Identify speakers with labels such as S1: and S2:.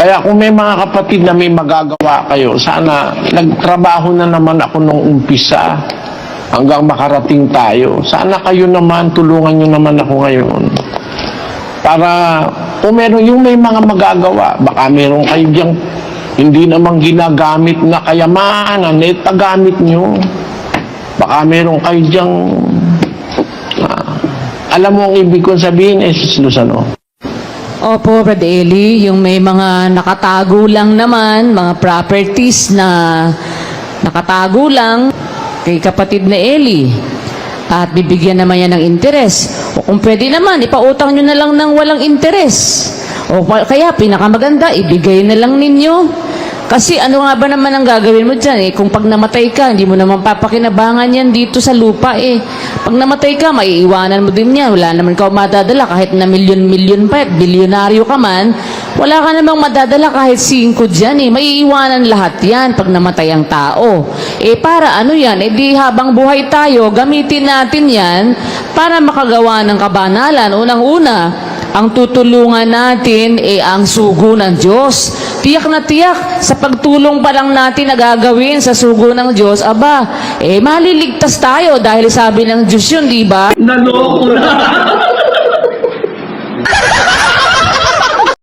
S1: Kaya kung may mga kapatid na may magagawa kayo, sana nagtrabaho na naman ako nung umpisa hanggang makarating tayo. Sana kayo naman, tulungan nyo naman ako ngayon. Para kung meron yung may mga magagawa, baka meron kayo diyang hindi naman ginagamit na kayamanan, tagamit nyo. Baka meron kayo diyang, alam mo ang ibig kong sabihin, Jesus Luzano.
S2: Opo, Brad Eli, yung may mga nakatago lang naman, mga properties na nakatago lang kay kapatid na Eli. At bibigyan naman yan ng interes. O kung pwede naman, ipautang nyo na lang ng walang interes. O kaya pinakamaganda, ibigay na lang ninyo. Kasi ano nga ba naman ang gagawin mo dyan? Kung pag namatay ka, hindi mo naman papakinabangan yan dito sa lupa Pag namatay ka, maiiwanan mo din yan. Wala naman ka madadala kahit na milyon-milyon pa, bilyonaryo ka man, wala ka namang madadala kahit 5 dyan Maiiwanan lahat yan pag namatay ang tao. Para ano yan? Di habang buhay tayo, gamitin natin yan para makagawa ng kabanalan. Unang-una, ang tutulungan natin ang sugo ng Diyos. Tiyak na tiyak, sa pagtulong pa lang natin na gagawin sa sugo ng Diyos, maliligtas tayo dahil sabi ng Diyos yun, di ba?
S3: Naloko na!